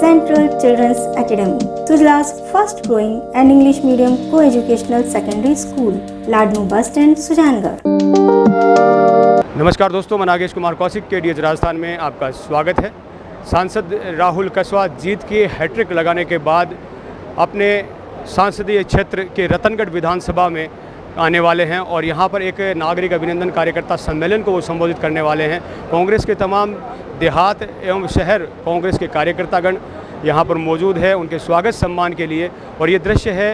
Central Children's Academy, Sujla's fast growing and English medium co-educational secondary school, Ladnun bus stand, Sujangarh. नमस्कार दोस्तों, मैं नागेश कुमार कौशिक के DH Rajasthan में आपका स्वागत है। सांसद राहुल कसवा जीत की हैट्रिक लगाने के बाद अपने संसदीय क्षेत्र के रतनगढ़ विधानसभा में आने वाले हैं और यहां पर एक नागरिक अभिनंदन कार्यकर्ता सम्मेलन को वो संबोधित करने वाले हैं। कांग्रेस के तमाम देहात एवं शहर कांग्रेस के कार्यकर्तागण यहां पर मौजूद है उनके स्वागत सम्मान के लिए। और ये दृश्य है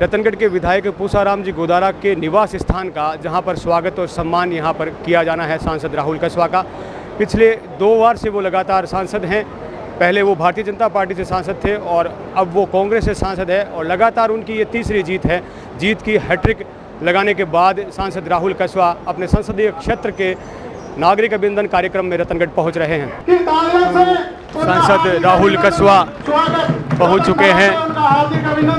रतनगढ़ के विधायक पूसाराम जी गोदारा के निवास स्थान का, जहां पर स्वागत और सम्मान यहां पर किया जाना है सांसद राहुल कसवा का। पिछले 2 बार से वो लगातार सांसद हैं। पहले वो भारतीय जनता पार्टी से सांसद थे और अब वो कांग्रेस से सांसद है और लगातार उनकी ये तीसरी जीत है। जीत की हैट्रिक लगाने के बाद सांसद राहुल कसवा अपने संसदीय क्षेत्र के नागरिक अभिनंदन कार्यक्रम में रतनगढ़ पहुंच रहे हैं। सांसद राहुल कसवा पहुंच चुके हैं।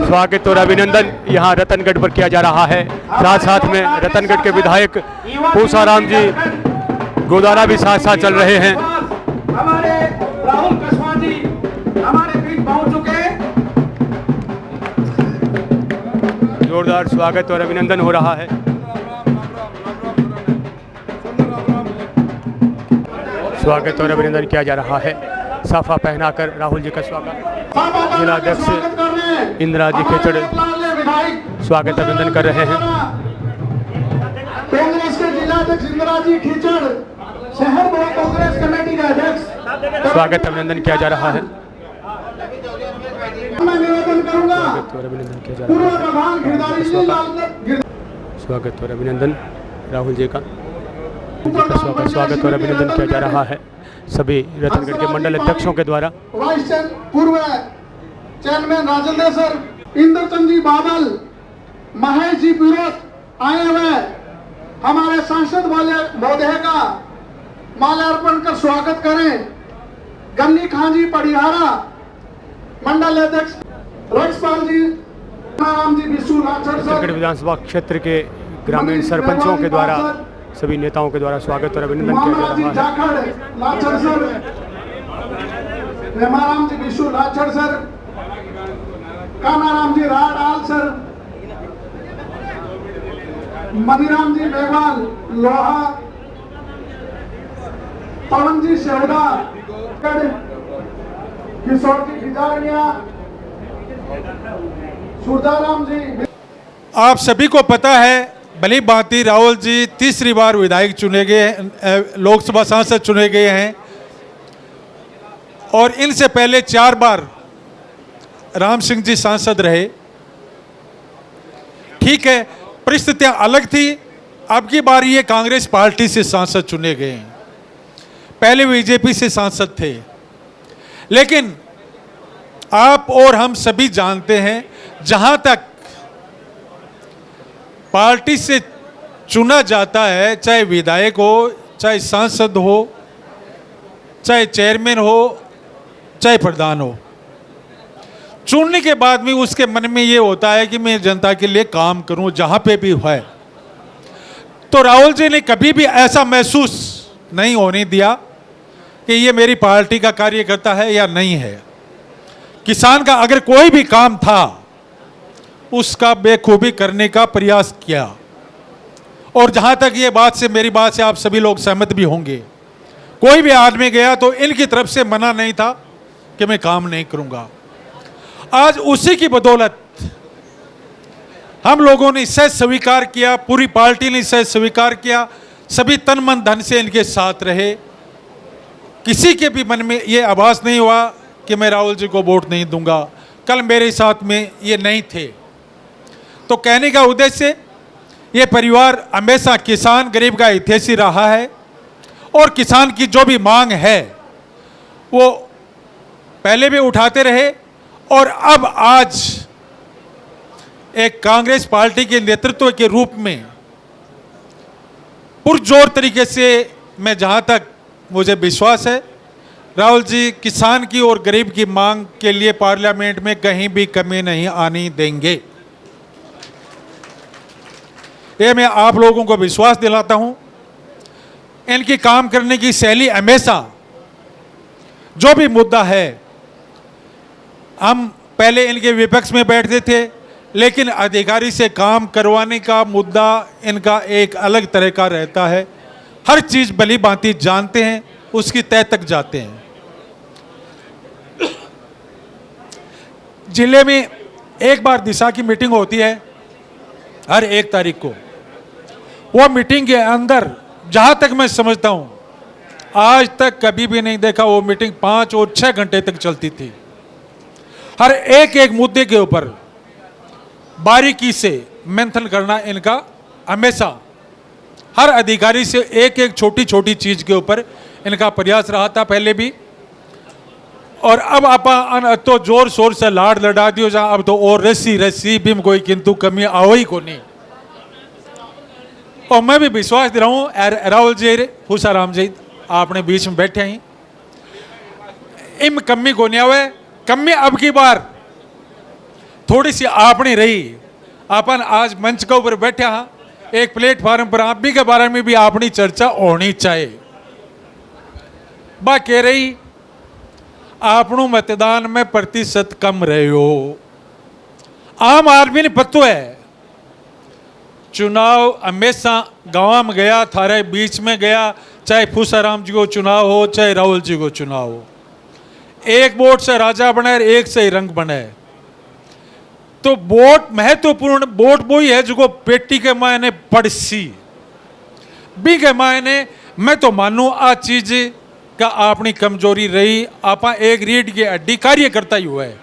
स्वागत और अभिनंदन यहां रतनगढ़ पर किया जा रहा है। साथ साथ में रतनगढ़ के विधायक पूसाराम जी गोदारा भी साथ साथ चल रहे हैं। हमारे राहुल कसवा जी हमारे बीच पहुंच चुके हैं। जोरदार स्वागत और अभिनंदन हो रहा है। स्वागत और अभिनंदन किया जा रहा है। साफा पहनाकर राहुल जी कसवा का जिला अध्यक्ष इंदिरा जी खेचड़ स्वागत अभिनंदन कर रहे हैं। कांग्रेस के जिला अध्यक्ष इंदिरा जी खेचड़, शहर ब्लॉक कांग्रेस कमेटी के अध्यक्ष, स्वागत अभिनंदन किया जा रहा है। मैं निवेदन करूंगा स्वागत और अभिनंदन किया जा पूर्व रहा प्रधान गिरधारी जी है। स्वागत और अभिनंदन राहुल जी का स्वागत और अभिनंदन किया जा रहा है सभी रतनगढ़ के मंडल अध्यक्षों के द्वारा। वाइस पूर्व चेयरमैन राजेंद्र सर, इंद्रचंद जी बादल, महेश जी पिरोत आए हुए हमारे सांसद महोदय का माल्यार्पण कर स्वागत करें। गन्नी खान जी पड़िहारा, मंडल अध्यक्ष रक्षपाल जी, राम जी विशु लाचर रतनगढ़ विधानसभा क्षेत्र के ग्रामीण सरपंचों के द्वारा सभी नेताओं के द्वारा स्वागत और अभिनंदन किया जा रहा है। लाचर सर, राम जी विशु लाचर सर, कानाराम जी राडाल सर, मनीराम जी मेघवाल लोहा, पवन जी शेवड़ा, किशोर जी खिजारिया, सूरदाराम जी। आप सभी को पता है भली भांति राहुल जी तीसरी बार विधायक चुने गए, लोकसभा सांसद चुने गए हैं और इनसे पहले 4 बार राम सिंह जी सांसद रहे। ठीक है, परिस्थितियां अलग थी। अब की बार ये कांग्रेस पार्टी से सांसद चुने गए हैं, पहले बीजेपी से सांसद थे। लेकिन आप और हम सभी जानते हैं, जहां तक पार्टी से चुना जाता है, चाहे विधायक हो, चाहे सांसद हो, चाहे चेयरमैन हो, चाहे प्रधान हो, चुनने के बाद भी उसके मन में ये होता है कि मैं जनता के लिए काम करूं जहां पे भी है। तो राहुल जी ने कभी भी ऐसा महसूस नहीं होने दिया कि ये मेरी पार्टी का कार्यकर्ता है या नहीं है। किसान का अगर कोई भी काम था उसका बेखूबी करने का प्रयास किया। और जहां तक ये बात से, मेरी बात से आप सभी लोग सहमत भी होंगे, कोई भी आदमी गया तो इनकी तरफ से मना नहीं था कि मैं काम नहीं करूंगा। आज उसी की बदौलत हम लोगों ने इसे स्वीकार किया, पूरी पार्टी ने इसे स्वीकार किया, सभी तन मन धन से इनके साथ रहे। किसी के भी मन में ये आभास नहीं हुआ कि मैं राहुल जी को वोट नहीं दूंगा, कल मेरे साथ में ये नहीं थे। तो कहने का उद्देश्य, ये परिवार हमेशा किसान गरीब का हितैषी रहा है और किसान की जो भी मांग है वो पहले भी उठाते रहे और अब आज एक कांग्रेस पार्टी के नेतृत्व के रूप में पुरजोर तरीके से, मैं जहां तक मुझे विश्वास है, राहुल जी किसान की और गरीब की मांग के लिए पार्लियामेंट में कहीं भी कमी नहीं आने देंगे। ये मैं आप लोगों को विश्वास दिलाता हूं। इनकी काम करने की शैली हमेशा जो भी मुद्दा है हम पहले इनके विपक्ष में बैठते थे, लेकिन अधिकारी से काम करवाने का मुद्दा इनका एक अलग तरह का रहता है। हर चीज़ भली भांति जानते हैं, उसकी तह तक जाते हैं। जिले में एक बार दिशा की मीटिंग होती है हर 1 तारीख को। वो मीटिंग के अंदर जहाँ तक मैं समझता हूँ आज तक कभी भी नहीं देखा वो मीटिंग 5 और 6 घंटे तक चलती थी। हर एक मुद्दे के ऊपर बारीकी से मंथन करना इनका हमेशा, हर अधिकारी से एक छोटी छोटी चीज के ऊपर इनका प्रयास रहा था पहले भी। और अब आप तो जोर शोर से लाड़ लड़ा दियो जहां अब तो और रस्सी भी कोई किंतु कमी आओ ही को नहीं। और मैं भी विश्वास दे रहा हूँ राहुल जी, हुसाराम जी आपने बीच में बैठे हैं, इम कमी को नहीं आवे। कमी अब की बार थोड़ी सी आपने रही। अपन आज मंच के ऊपर बैठे हाँ, एक प्लेटफॉर्म पर आप भी के बारे में भी अपनी चर्चा होनी चाहिए। बा कह रही आपनों मतदान में प्रतिशत कम रहे हो। आम आदमी ने पत्तो है चुनाव हमेशा गांव में गया, थारे बीच में गया, चाहे फूसाराम जी को चुनाव हो चाहे राहुल जी को चुनाव हो, एक वोट से राजा बने, एक से ही रंग बने। तो वोट महत्वपूर्ण वोट वही है जो पेटी के मायने पड़सी बी के मायने। मैं तो मानू आ चीज का अपनी कमजोरी रही। आपा एक रीढ़ की हड्डी कार्यकर्ता ही हुआ है।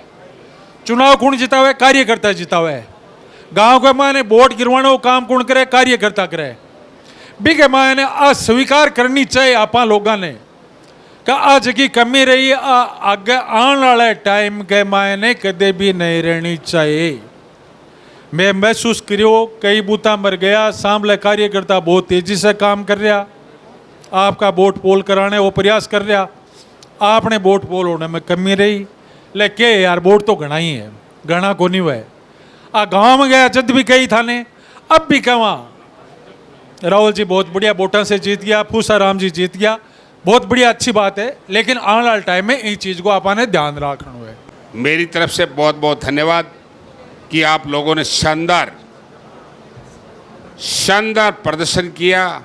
चुनाव कौन जीता हुआ है? कार्यकर्ता जीता हुआ है। गांव के मायने वोट गिरवाने काम कौन करे? कार्यकर्ता करे। बी के मायने अस्वीकार करनी चाहिए आपा लोगों ने का आज की कमी रही आगे आने वाले टाइम के मायने कदे भी नहीं रहनी चाहिए। मैं महसूस करियो कई बूथा मर गया, सांभले कार्यकर्ता बहुत तेजी से काम कर रहा, आपका वोट पोल कराने वो प्रयास कर रहा, आपने वोट पोल होने में कमी रही। लेकिन यार वोट तो घना ही है, घना को नहीं हुआ है। गाँव में गया जद भी कई थाने, अब भी कहाँ राहुल जी बहुत बढ़िया वोटा से जीत गया, फूसाराम जी जीत गया, बहुत बढ़िया अच्छी बात है। लेकिन आने वाले टाइम में इन चीज़ को आपने ध्यान रखना है। मेरी तरफ से बहुत बहुत धन्यवाद कि आप लोगों ने शानदार प्रदर्शन किया,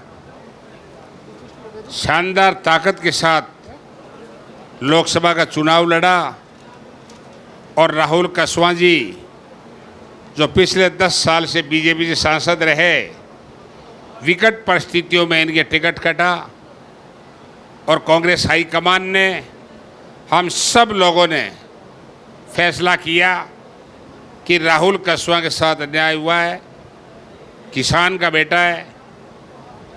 शानदार ताकत के साथ लोकसभा का चुनाव लड़ा। और राहुल कसवा जी जो पिछले 10 साल से बीजेपी के सांसद रहे, विकट परिस्थितियों में इनके टिकट कटा और कांग्रेस हाईकमान ने, हम सब लोगों ने फैसला किया कि राहुल कसवा के साथ अन्याय हुआ है। किसान का बेटा है,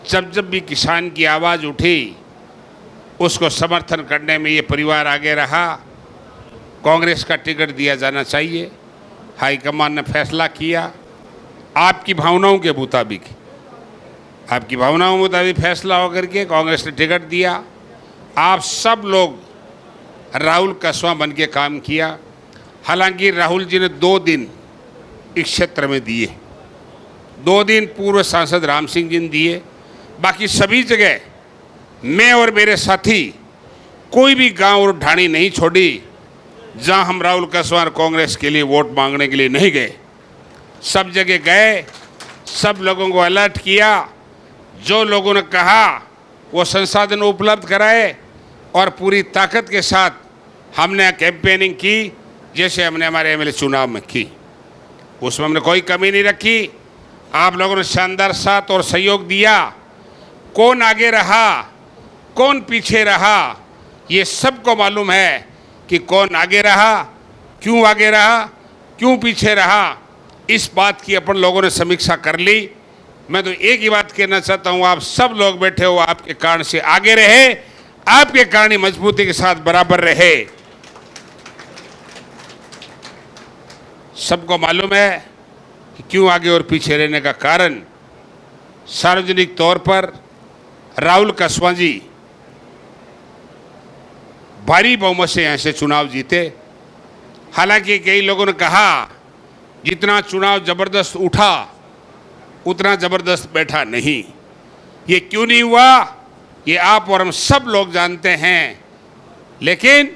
जब भी किसान की आवाज़ उठी उसको समर्थन करने में ये परिवार आगे रहा। कांग्रेस का टिकट दिया जाना चाहिए, हाईकमान ने फैसला किया। आपकी भावनाओं के मुताबिक फैसला होकर के कांग्रेस ने टिकट दिया। आप सब लोग राहुल कसवा बन के काम किया। हालांकि राहुल जी ने 2 दिन इस क्षेत्र में दिए, 2 दिन पूर्व सांसद राम सिंह जी ने दिए। बाकी सभी जगह मैं और मेरे साथी कोई भी गांव और ढाणी नहीं छोड़ी जहां हम राहुल कसवा और कांग्रेस के लिए वोट मांगने के लिए नहीं गए। सब जगह गए, सब लोगों को अलर्ट किया, जो लोगों ने कहा वो संसाधन उपलब्ध कराए और पूरी ताकत के साथ हमने कैंपेनिंग की, जैसे हमने हमारे एमएलए चुनाव में की। उसमें हमने कोई कमी नहीं रखी। आप लोगों ने शानदार साथ और सहयोग दिया। कौन आगे रहा, कौन पीछे रहा, ये सबको मालूम है कि कौन आगे रहा, क्यों पीछे रहा। इस बात की अपन लोगों ने समीक्षा कर ली। मैं तो एक ही बात कहना चाहता हूँ, आप सब लोग बैठे हो आपके कारण से आगे रहे, आपके कारण मजबूती के साथ बराबर रहे। सबको मालूम है कि क्यों आगे और पीछे रहने का कारण। सार्वजनिक तौर पर राहुल कसवा जी भारी बहुमत से यहाँ से चुनाव जीते। हालांकि कई लोगों ने कहा जितना चुनाव जबरदस्त उठा उतना जबरदस्त बैठा नहीं। ये क्यों नहीं हुआ ये आप और हम सब लोग जानते हैं। लेकिन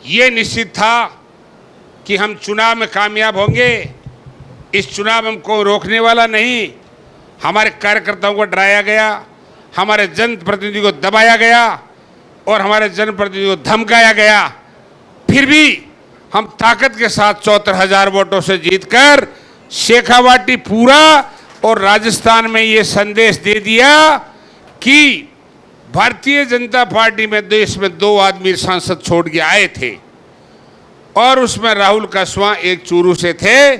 ये निश्चित था कि हम चुनाव में कामयाब होंगे। इस चुनाव में हमको रोकने वाला नहीं। हमारे कार्यकर्ताओं को डराया गया, हमारे जनप्रतिनिधि को दबाया गया और हमारे जनप्रतिनिधि को धमकाया गया। फिर भी हम ताकत के साथ 74,000 वोटों से जीतकर शेखावाटी पूरा और राजस्थान में ये संदेश दे दिया कि भारतीय जनता पार्टी में देश में 2 आदमी सांसद छोड़ के आए थे और उसमें राहुल कसवा एक चूरू से थे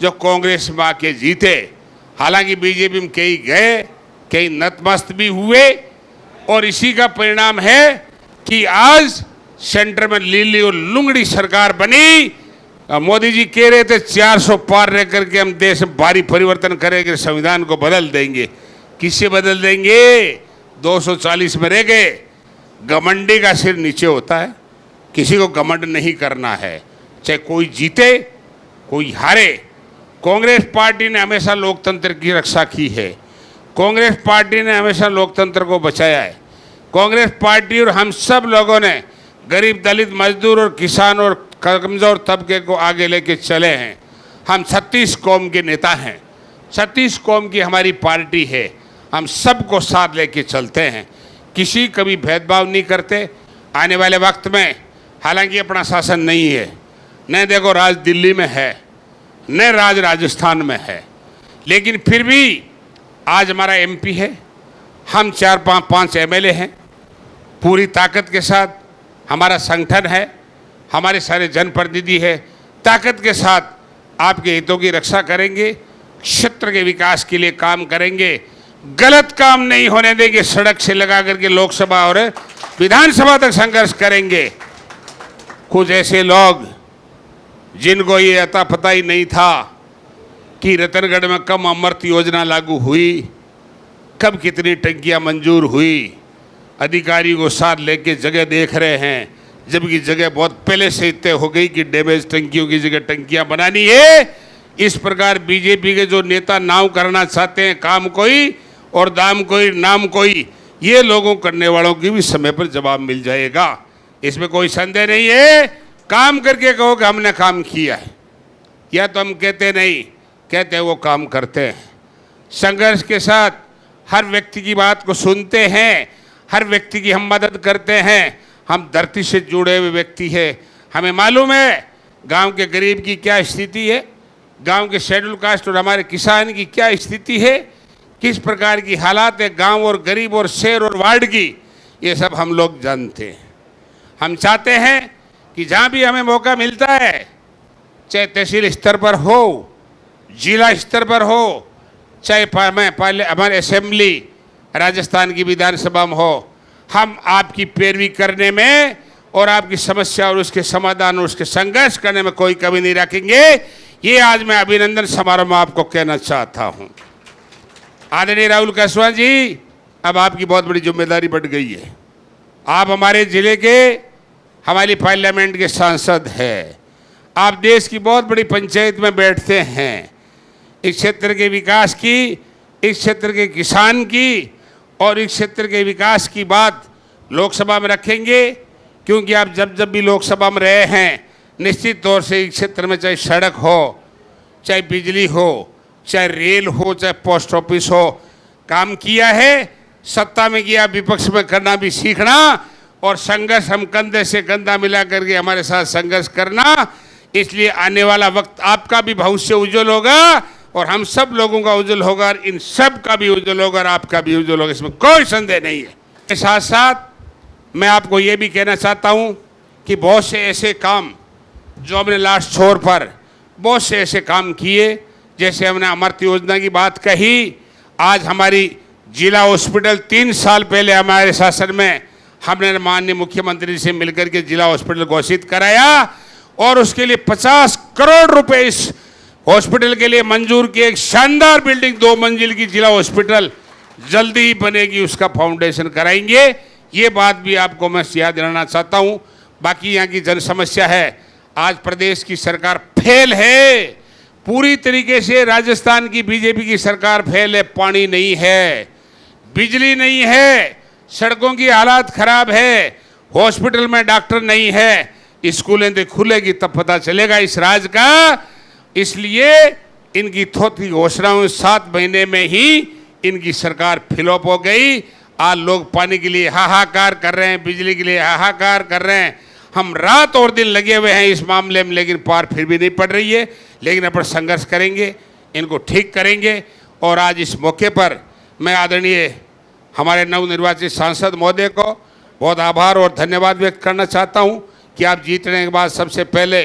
जो कांग्रेस में आके जीते। हालांकि बीजेपी में कई गए, कई नतमस्त भी हुए और इसी का परिणाम है कि आज सेंटर में लीली और लुंगड़ी सरकार बनी। मोदी जी कह रहे थे 400 पार रह करके हम देश में भारी परिवर्तन करेंगे, संविधान को बदल देंगे। किससे बदल देंगे? 240 में रह गए। घमंडी का सिर नीचे होता है, किसी को घमंड नहीं करना है, चाहे कोई जीते कोई हारे। कांग्रेस पार्टी ने हमेशा लोकतंत्र की रक्षा की है, कांग्रेस पार्टी ने हमेशा लोकतंत्र को बचाया है। कांग्रेस पार्टी और हम सब लोगों ने गरीब, दलित, मजदूर और किसान और कमज़ोर तबके को आगे लेके चले हैं। हम 36 कौम के नेता हैं, 36 कौम की हमारी पार्टी है। हम सबको साथ लेके चलते हैं, किसी कभी भेदभाव नहीं करते। आने वाले वक्त में हालांकि अपना शासन नहीं है, न देखो राज दिल्ली में है, न राज राजस्थान में है, लेकिन फिर भी आज हमारा एमपी है, हम 4-5 एमएलए हैं। पूरी ताकत के साथ हमारा संगठन है, हमारे सारे जनप्रतिनिधि है, ताकत के साथ आपके हितों की रक्षा करेंगे, क्षेत्र के विकास के लिए काम करेंगे, गलत काम नहीं होने देंगे। सड़क से लगा करके लोकसभा और विधानसभा तक संघर्ष करेंगे। कुछ ऐसे लोग जिनको ये अता पता ही नहीं था कि रतनगढ़ में कब अमृत योजना लागू हुई, कब कितनी टंकियां मंजूर हुई, अधिकारी को साथ लेके जगह देख रहे हैं, जबकि जगह बहुत पहले से तय हो गई कि डैमेज टंकियों की जगह टंकियां बनानी है। इस प्रकार बीजेपी के जो नेता नाव करना चाहते हैं, काम कोई और दाम कोई नाम कोई, ये लोगों करने वालों की भी समय पर जवाब मिल जाएगा, इसमें कोई संदेह नहीं है। काम करके कहो कि हमने काम किया है, या तो हम कहते नहीं, कहते वो काम करते हैं। संघर्ष के साथ हर व्यक्ति की बात को सुनते हैं, हर व्यक्ति की हम मदद करते हैं। हम धरती से जुड़े हुए व्यक्ति हैं, हमें मालूम है गांव के गरीब की क्या स्थिति है, गांव के शेड्यूल कास्ट और हमारे किसान की क्या स्थिति है, किस प्रकार की हालात है गांव और गरीब और शहर और वार्ड की, ये सब हम लोग जानते हैं। हम चाहते हैं कि जहाँ भी हमें मौका मिलता है, चाहे तहसील स्तर पर हो, जिला स्तर पर हो, चाहे हमारे असेंबली राजस्थान की विधानसभा में हो, हम आपकी पैरवी करने में और आपकी समस्या और उसके समाधान और उसके संघर्ष करने में कोई कमी नहीं रखेंगे। ये आज मैं अभिनंदन समारोह में आपको कहना चाहता हूँ। आदरणीय राहुल कसवा जी, अब आपकी बहुत बड़ी जिम्मेदारी बढ़ गई है। आप हमारे जिले के, हमारी पार्लियामेंट के सांसद हैं, आप देश की बहुत बड़ी पंचायत में बैठते हैं। इस क्षेत्र के विकास की, इस क्षेत्र के किसान की और इस क्षेत्र के विकास की बात लोकसभा में रखेंगे, क्योंकि आप जब जब भी लोकसभा में रहे हैं, निश्चित तौर से इस क्षेत्र में चाहे सड़क हो, चाहे बिजली हो, चाहे रेल हो, चाहे पोस्ट ऑफिस हो, काम किया है। सत्ता में किया, विपक्ष में करना भी सीखना और संघर्ष हम कंधे से कंधा मिला करके हमारे साथ संघर्ष करना। इसलिए आने वाला वक्त आपका भी भविष्य उज्जवल होगा और हम सब लोगों का उज्जवल होगा और इन सब का भी उज्जवल होगा और आपका भी उज्जवल होगा, इसमें कोई संदेह नहीं है। इसके साथ साथ मैं आपको ये भी कहना चाहता हूँ कि बहुत से ऐसे काम जो हमने लास्ट छोर पर बहुत से ऐसे काम किए, जैसे हमने अमृत योजना की बात कही। आज हमारी जिला हॉस्पिटल 3 साल पहले हमारे शासन में हमने माननीय मुख्यमंत्री से मिलकर के जिला हॉस्पिटल घोषित कराया और उसके लिए 50 करोड़ रुपए इस हॉस्पिटल के लिए मंजूर किए। एक शानदार बिल्डिंग 2 मंजिल की जिला हॉस्पिटल जल्दी ही बनेगी, उसका फाउंडेशन कराएंगे। ये बात भी आपको मैं याद दिलाना चाहता हूँ। बाकी यहाँ की जन समस्या है, आज प्रदेश की सरकार फेल है, पूरी तरीके से राजस्थान की बीजेपी की सरकार फेल है। पानी नहीं है, बिजली नहीं है, सड़कों की हालात खराब है, हॉस्पिटल में डॉक्टर नहीं है, स्कूलें तो खुलेगी तब पता चलेगा इस राज का। इसलिए इनकी थोथी घोषणाओं 7 महीने में ही इनकी सरकार फ्लॉप हो गई। आज लोग पानी के लिए हाहाकार कर रहे हैं, बिजली के लिए हाहाकार कर रहे हैं। हम रात और दिन लगे हुए हैं इस मामले में, लेकिन पार फिर भी नहीं पड़ रही है। लेकिन अपन संघर्ष करेंगे, इनको ठीक करेंगे। और आज इस मौके पर मैं आदरणीय हमारे नवनिर्वाचित सांसद महोदय को बहुत आभार और धन्यवाद व्यक्त करना चाहता हूं कि आप जीतने के बाद सबसे पहले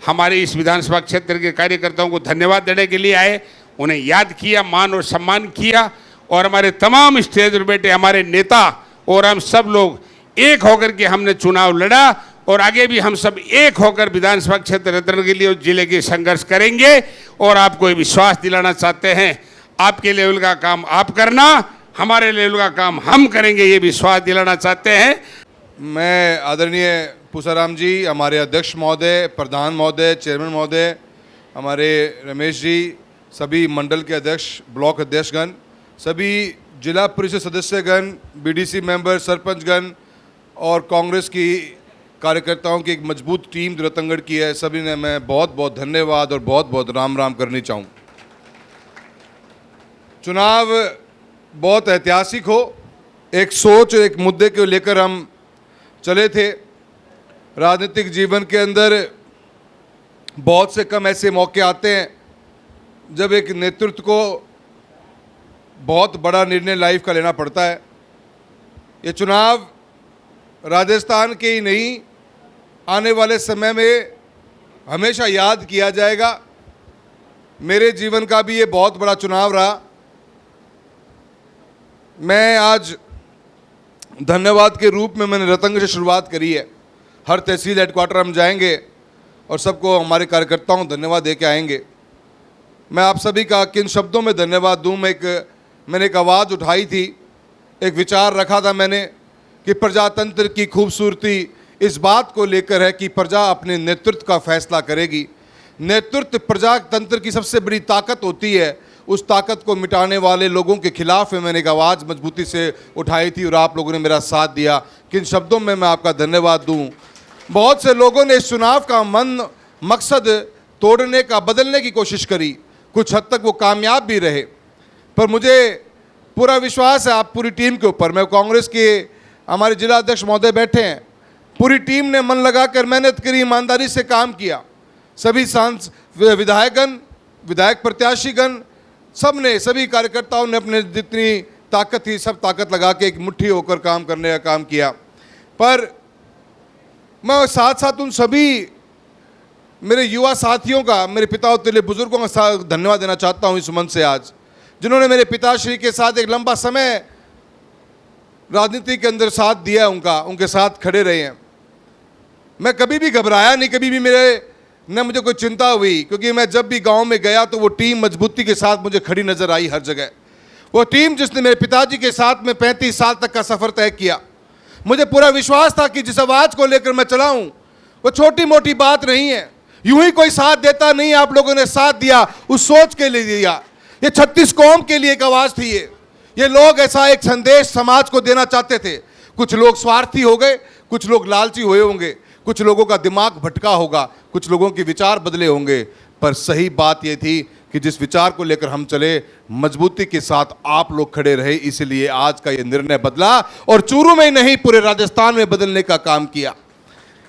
हमारे इस विधानसभा क्षेत्र के कार्यकर्ताओं को धन्यवाद देने के लिए आए, उन्हें याद किया, मान और सम्मान किया। और हमारे तमाम स्टेज पर बैठे हमारे नेता और हम सब लोग एक होकर के हमने चुनाव लड़ा और आगे भी हम सब एक होकर विधानसभा क्षेत्र रतनगढ़ के लिए और जिले के संघर्ष करेंगे। और आपको ये विश्वास दिलाना चाहते हैं, आपके लेवल का काम आप करना, हमारे लेवल का काम हम करेंगे, ये विश्वास दिलाना चाहते हैं। मैं आदरणीय पूसाराम जी, हमारे अध्यक्ष महोदय, प्रधान महोदय, चेयरमैन महोदय, हमारे रमेश जी, सभी मंडल के अध्यक्ष, ब्लॉक अध्यक्षगण, सभी जिला परिषद सदस्यगण, बीडीसी मेंबर, सरपंचगण और कांग्रेस की कार्यकर्ताओं की एक मजबूत टीम जो रतनगढ़ की है, सभी ने मैं बहुत बहुत धन्यवाद और बहुत बहुत राम राम करनी चाहूँ। चुनाव बहुत ऐतिहासिक हो, एक सोच, एक मुद्दे को लेकर हम चले थे। राजनीतिक जीवन के अंदर बहुत से कम ऐसे मौके आते हैं जब एक नेतृत्व को बहुत बड़ा निर्णय लाइफ का लेना पड़ता है। ये चुनाव राजस्थान के ही नहीं, आने वाले समय में हमेशा याद किया जाएगा। मेरे जीवन का भी ये बहुत बड़ा चुनाव रहा। मैं आज धन्यवाद के रूप में मैंने रतनगढ़ से शुरुआत करी है। हर तहसील हेडक्वार्टर हम जाएंगे और सबको हमारे कार्यकर्ताओं को धन्यवाद दे के आएंगे। मैं आप सभी का किन शब्दों में धन्यवाद दूं। मैंने एक आवाज़ उठाई थी, एक विचार रखा था मैंने कि प्रजातंत्र की खूबसूरती इस बात को लेकर है कि प्रजा अपने नेतृत्व का फैसला करेगी। नेतृत्व प्रजातंत्र की सबसे बड़ी ताकत होती है। उस ताकत को मिटाने वाले लोगों के खिलाफ में मैंने एक आवाज़ मजबूती से उठाई थी और आप लोगों ने मेरा साथ दिया। किन शब्दों में मैं आपका धन्यवाद दूं। बहुत से लोगों ने इस चुनाव का मकसद तोड़ने का, बदलने की कोशिश करी। कुछ हद तक वो कामयाब भी रहे, पर मुझे पूरा विश्वास है आप पूरी टीम के ऊपर। मैं कांग्रेस के हमारे जिला अध्यक्ष महोदय बैठे हैं, पूरी टीम ने मन लगाकर मेहनत करी, ईमानदारी से काम किया। सभी विधायकगण, विधायक प्रत्याशीगण, सब ने, सभी कार्यकर्ताओं ने अपने जितनी ताकत थी सब ताकत लगा के एक मुट्ठी होकर काम करने का काम किया। पर मैं साथ साथ उन सभी मेरे युवा साथियों का, मेरे पिता तुल्य बुजुर्गों का धन्यवाद देना चाहता हूँ इस मंच से आज, जिन्होंने मेरे पिताश्री के साथ एक लंबा समय राजनीति के अंदर साथ दिया, उनके साथ खड़े रहे हैं। मैं कभी भी घबराया नहीं, कभी भी मुझे कोई चिंता हुई, क्योंकि मैं जब भी गांव में गया तो वो टीम मजबूती के साथ मुझे खड़ी नजर आई हर जगह। वो टीम जिसने मेरे पिताजी के साथ में 35 साल तक का सफ़र तय किया। मुझे पूरा विश्वास था कि जिस आवाज़ को लेकर मैं चला हूँ वो छोटी मोटी बात नहीं है। यूं ही कोई साथ देता नहीं, आप लोगों ने साथ दिया, उस सोच के लिए दिया। ये 36 कौम के लिए एक आवाज़ थी। ये लोग ऐसा एक संदेश समाज को देना चाहते थे। कुछ लोग स्वार्थी हो गए, कुछ लोग लालची हुए होंगे, कुछ लोगों का दिमाग भटका होगा, कुछ लोगों के विचार बदले होंगे, पर सही बात यह थी कि जिस विचार को लेकर हम चले, मजबूती के साथ आप लोग खड़े रहे, इसलिए आज का ये निर्णय बदला और चूरू में ही नहीं पूरे राजस्थान में बदलने का काम किया।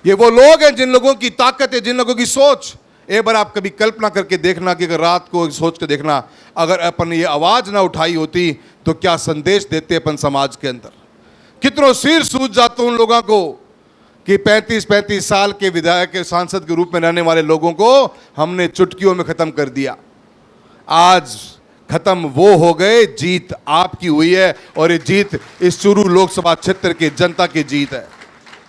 ये वो लोग हैं जिन लोगों की ताकत है, जिन लोगों की सोच। एक बार आप कभी कल्पना करके देखना कि अगर रात को सोच के देखना, अगर अपन ये आवाज़ ना उठाई होती तो क्या संदेश देते अपन समाज के अंदर। कितनों सिर सूझ जाते उन लोगों को कि 35 साल के विधायक के सांसद के रूप में रहने वाले लोगों को हमने चुटकियों में ख़त्म कर दिया। आज खत्म वो हो गए, जीत आपकी हुई है और ये जीत इस चूरू लोकसभा क्षेत्र के जनता की जीत है।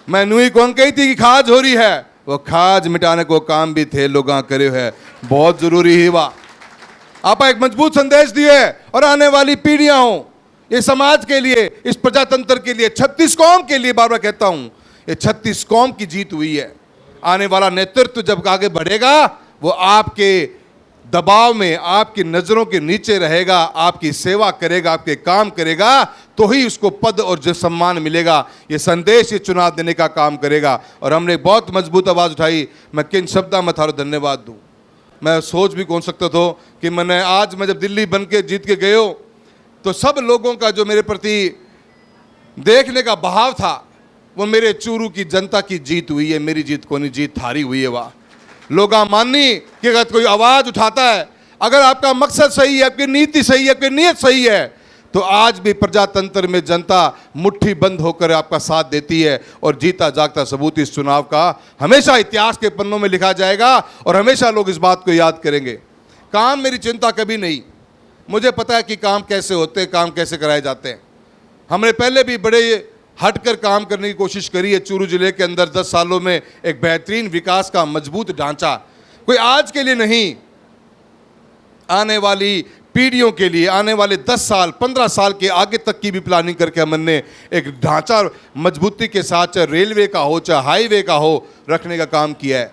मैं नुई कौन कही थी कि खाज हो रही है, वो खाज मिटाने को काम भी थे लोग करे है, बहुत जरूरी ही वाह। आप एक मजबूत संदेश दिए और आने वाली पीढ़ियां हो, ये समाज के लिए, इस प्रजातंत्र के लिए, 36 कौम के लिए, बार बार कहता हूं, ये 36 कौम की जीत हुई है। आने वाला नेतृत्व जब आगे बढ़ेगा वो आपके दबाव में, आपकी नज़रों के नीचे रहेगा, आपकी सेवा करेगा, आपके काम करेगा, तो ही उसको पद और जो सम्मान मिलेगा। ये संदेश ये चुनाव देने का काम करेगा। और हमने एक बहुत मजबूत आवाज़ उठाई। मैं किन शब्दा में थारो धन्यवाद दूँ, मैं सोच भी कौन सकता था कि मैंने आज मैं जब दिल्ली बन के जीत के गए हो तो सब लोगों का जो मेरे प्रति देखने का बहाव था वो मेरे चूरू की जनता की जीत हुई है, मेरी जीत को नहीं, जीत थारी हुई है। वाह लोग माननी कि अगर कोई आवाज़ उठाता है, अगर आपका मकसद सही है, आपकी नीति सही है, आपकी नीयत सही है, तो आज भी प्रजातंत्र में जनता मुट्ठी बंद होकर आपका साथ देती है। और जीता जागता सबूत इस चुनाव का हमेशा इतिहास के पन्नों में लिखा जाएगा और हमेशा लोग इस बात को याद करेंगे। काम मेरी चिंता कभी नहीं, मुझे पता है कि काम कैसे होते हैं, काम कैसे कराए जाते हैं। हमने पहले भी बड़े हटकर काम करने की कोशिश करी है। चूरू जिले के अंदर 10 सालों में एक बेहतरीन विकास का मजबूत ढांचा, कोई आज के लिए नहीं, आने वाली पीढ़ियों के लिए, आने वाले 10 साल 15 साल के आगे तक की भी प्लानिंग करके हमने एक ढांचा मजबूती के साथ, चाहे रेलवे का हो चाहे हाईवे का हो, रखने का काम किया है।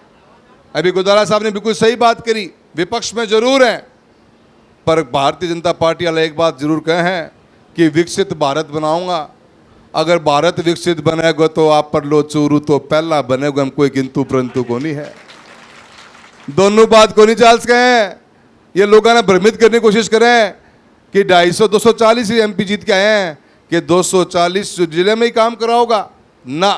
अभी गुदारा साहब ने बिल्कुल सही बात करी, विपक्ष में जरूर हैं पर भारतीय जनता पार्टी वाले एक बात जरूर कहे हैं कि विकसित भारत बनाऊंगा। अगर भारत विकसित बनेगा तो आप पर लो चूरू तो पहला बनेगा, हम कोई किंतु परंतु को नहीं है। दोनों बात को नहीं चाल सके हैं। ये लोगों ने भ्रमित करने की कोशिश करें कि 250 240 ही MP जीत के आए हैं कि 240 जिले में ही काम करा होगा ना।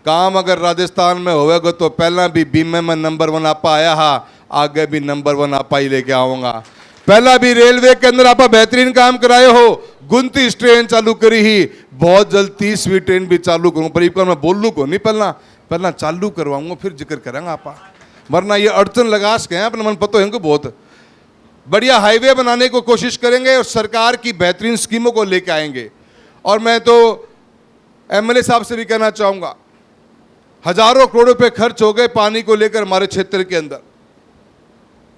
काम अगर राजस्थान में होगा तो पहला भी बीमे में नंबर 1 आपा आया हा, आगे भी नंबर 1 आपा ही लेके आऊँगा। पहला भी रेलवे के अंदर आप बेहतरीन काम कराए हो, 29 ट्रेन चालू करी ही, बहुत जल्द 30वीं ट्रेन भी चालू करूँ। पर एक मैं बोल लूँ को नहीं, पहला चालू करवाऊंगा फिर जिक्र करेंगे आपा, वरना ये अड़चन लगा सके हैं अपने मन पतो है। बहुत बढ़िया हाईवे बनाने को कोशिश करेंगे और सरकार की बेहतरीन स्कीमों को लेके आएंगे। और मैं तो MLA साहब से भी कहना चाहूँगा, हजारों करोड़ रुपये खर्च हो गए पानी को लेकर हमारे क्षेत्र के अंदर।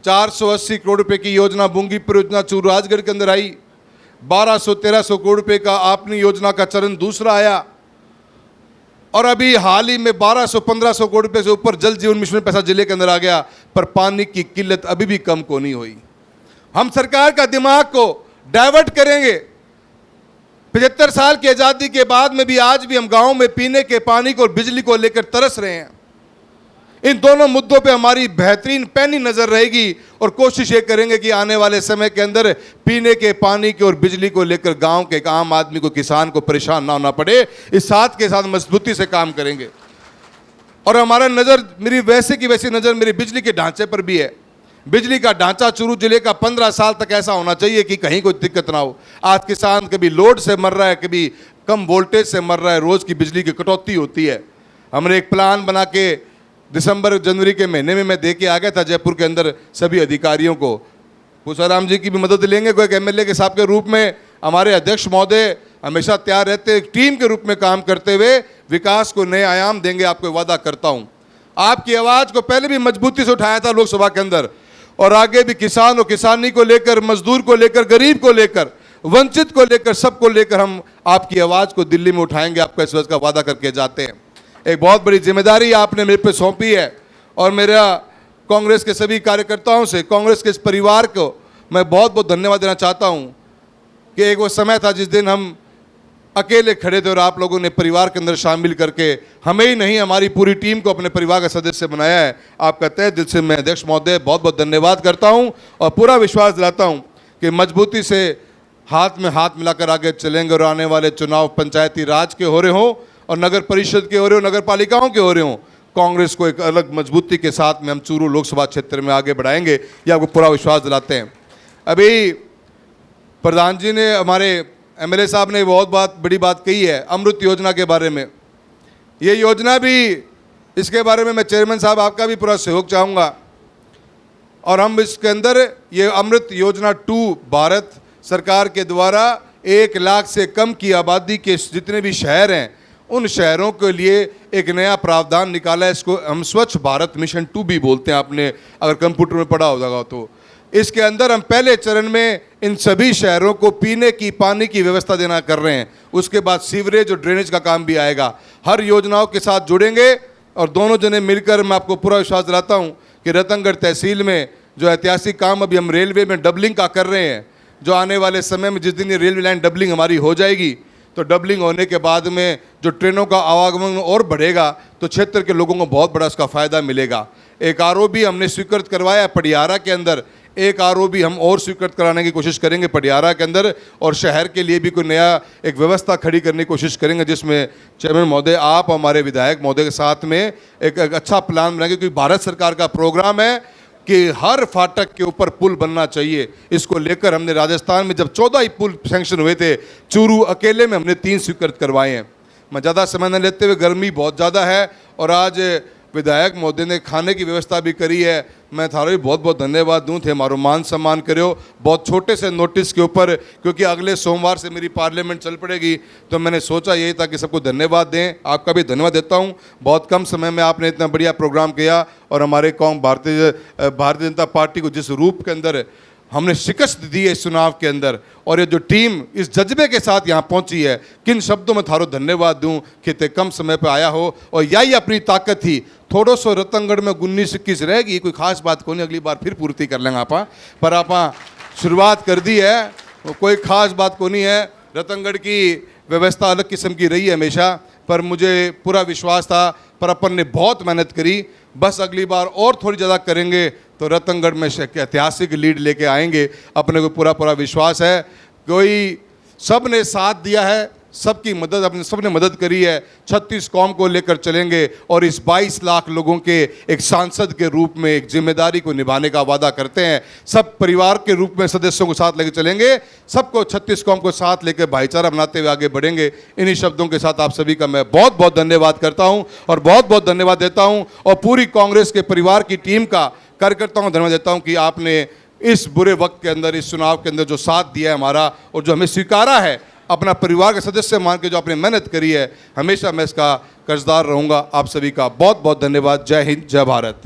480 करोड़ रुपए की योजना बूंगी परियोजना चूरू राजगढ़ के अंदर आई, 1200-1300 करोड़ रुपए का आपनी योजना का चरण दूसरा आया, और अभी हाल ही में 1200-1500 करोड़ रुपए से ऊपर जल जीवन मिशन में पैसा जिले के अंदर आ गया। पर पानी की किल्लत अभी भी कम को नहीं हुई। हम सरकार का दिमाग को डाइवर्ट करेंगे। 75 साल की आज़ादी के बाद में भी आज भी हम गाँव में पीने के पानी को और बिजली को लेकर तरस रहे हैं। इन दोनों मुद्दों पे हमारी बेहतरीन पैनी नजर रहेगी और कोशिश ये करेंगे कि आने वाले समय के अंदर पीने के पानी की और बिजली को लेकर गांव के एक आम आदमी को, किसान को परेशान ना होना पड़े। इस साथ के साथ मजबूती से काम करेंगे। और हमारा नज़र, मेरी वैसे की वैसी नज़र मेरी बिजली के ढांचे पर भी है। बिजली का ढांचा चूरू जिले का 15 साल तक ऐसा होना चाहिए कि कहीं कोई दिक्कत ना हो। आज किसान कभी लोड से मर रहा है, कभी कम वोल्टेज से मर रहा है, रोज़ की बिजली की कटौती होती है। हमने एक प्लान बना के दिसंबर जनवरी के महीने में मैं दे के आ गया था जयपुर के अंदर सभी अधिकारियों को। पूसाराम जी की भी मदद लेंगे, कोई एक MLA के साहब के रूप में। हमारे अध्यक्ष महोदय हमेशा तैयार रहते, एक टीम के रूप में काम करते हुए विकास को नए आयाम देंगे, आपको वादा करता हूँ। आपकी आवाज़ को पहले भी मजबूती से उठाया था लोकसभा के अंदर, और आगे भी किसान और किसानी को लेकर, मजदूर को लेकर, गरीब को लेकर, वंचित को लेकर, सबको लेकर हम आपकी आवाज़ को दिल्ली में उठाएंगे। आपका इस वजह का वादा करके जाते हैं। एक बहुत बड़ी जिम्मेदारी आपने मेरे पे सौंपी है और मेरा कांग्रेस के सभी कार्यकर्ताओं से, कांग्रेस के इस परिवार को मैं बहुत बहुत धन्यवाद देना चाहता हूं कि एक वो समय था जिस दिन हम अकेले खड़े थे और आप लोगों ने परिवार के अंदर शामिल करके हमें ही नहीं, हमारी पूरी टीम को अपने परिवार का सदस्य बनाया है। आपका तहे दिल से मैं अध्यक्ष महोदय बहुत बहुत धन्यवाद करता हूं और पूरा विश्वास दिलाता हूं कि मजबूती से हाथ में हाथ मिलाकर आगे चलेंगे। और आने वाले चुनाव पंचायती राज के हो रहे हों और नगर परिषद के हो रहे हो, नगर पालिकाओं के हो रहे हों, कांग्रेस को एक अलग मजबूती के साथ में हम चूरू लोकसभा क्षेत्र में आगे बढ़ाएंगे, ये आपको पूरा विश्वास दिलाते हैं। अभी प्रधान जी ने, हमारे MLA साहब ने बहुत बड़ी बात कही है अमृत योजना के बारे में। ये योजना भी, इसके बारे में मैं चेयरमैन साहब आपका भी पूरा सहयोग चाहूँगा। और हम इसके अंदर ये अमृत योजना 2 भारत सरकार के द्वारा 1 लाख से कम की आबादी के जितने भी शहर हैं उन शहरों के लिए एक नया प्रावधान निकाला है। इसको हम स्वच्छ भारत मिशन 2 भी बोलते हैं, आपने अगर कंप्यूटर में पढ़ा होगा तो। इसके अंदर हम पहले चरण में इन सभी शहरों को पीने की पानी की व्यवस्था देना कर रहे हैं। उसके बाद सीवरेज और ड्रेनेज का काम भी आएगा। हर योजनाओं के साथ जुड़ेंगे और दोनों जने मिलकर, मैं आपको पूरा विश्वास दिलाता हूँ कि रतनगढ़ तहसील में जो ऐतिहासिक काम अभी हम रेलवे में डबलिंग का कर रहे हैं, जो आने वाले समय में जिस दिन ये रेलवे लाइन डबलिंग हमारी हो जाएगी, तो डबलिंग होने के बाद में जो ट्रेनों का आवागमन और बढ़ेगा तो क्षेत्र के लोगों को बहुत बड़ा उसका फ़ायदा मिलेगा। एक आरओबी हमने स्वीकृत करवाया है पटियारा के अंदर, एक आरओबी हम और स्वीकृत कराने की कोशिश करेंगे पटियारा के अंदर, और शहर के लिए भी कोई नया एक व्यवस्था खड़ी करने की कोशिश करेंगे, जिसमें चेयरमैन महोदय आप हमारे विधायक महोदय के साथ में एक अच्छा प्लान बनाएंगे, क्योंकि भारत सरकार का प्रोग्राम है कि हर फाटक के ऊपर पुल बनना चाहिए। इसको लेकर हमने राजस्थान में जब 14 ही पुल सैंक्शन हुए थे, चूरू अकेले में हमने 3 स्वीकृत करवाए हैं। मैं ज़्यादा समय न लेते हुए, गर्मी बहुत ज़्यादा है और आज विधायक महोदय ने खाने की व्यवस्था भी करी है, मैं थारो भी बहुत बहुत धन्यवाद दूँ थे, हमारो मान सम्मान करो बहुत छोटे से नोटिस के ऊपर, क्योंकि अगले सोमवार से मेरी पार्लियामेंट चल पड़ेगी, तो मैंने सोचा यही था कि सबको धन्यवाद दें। आपका भी धन्यवाद देता हूँ, बहुत कम समय में आपने इतना बढ़िया प्रोग्राम किया और हमारे कौम भारतीय जनता पार्टी को जिस रूप के अंदर हमने शिकस्त दी है इस चुनाव के अंदर, और ये जो टीम इस जज्बे के साथ यहाँ पहुँची है, किन शब्दों में थारो धन्यवाद दूँ कि इतने कम समय पे आया हो। और यही अपनी ताकत थी। थोड़ो सो रतनगढ़ में 19-21 रहेगी, कोई खास बात को नहीं, अगली बार फिर पूर्ति कर लेंगे आप, पर आप शुरुआत कर दी है, कोई खास बात को नहीं है। रतनगढ़ की व्यवस्था अलग किस्म की रही है हमेशा, पर मुझे पूरा विश्वास था, पर अपन ने बहुत मेहनत करी। बस अगली बार और थोड़ी ज़्यादा करेंगे तो रतनगढ़ में ऐतिहासिक लीड लेके आएंगे, अपने को पूरा पूरा विश्वास है। कोई सब ने साथ दिया है, सबकी मदद अपने सब ने मदद करी है। 36 कौम को लेकर चलेंगे और इस 22 लाख लोगों के एक सांसद के रूप में एक जिम्मेदारी को निभाने का वादा करते हैं। सब परिवार के रूप में सदस्यों को साथ लेकर चलेंगे, सबको 36 कौम को साथ लेकर भाईचारा बनाते हुए आगे बढ़ेंगे। इन्हीं शब्दों के साथ आप सभी का मैं बहुत बहुत धन्यवाद करता हूं और बहुत बहुत धन्यवाद देता हूं, और पूरी कांग्रेस के परिवार की टीम का, कार्यकर्ताओं को धन्यवाद देता हूं कि आपने इस बुरे वक्त के अंदर, इस चुनाव के अंदर जो साथ दिया है हमारा और जो हमें स्वीकारा है, अपना परिवार के सदस्य मान के जो आपने मेहनत करी है, हमेशा मैं इसका कर्जदार रहूंगा। आप सभी का बहुत बहुत धन्यवाद। जय हिंद, जय भारत।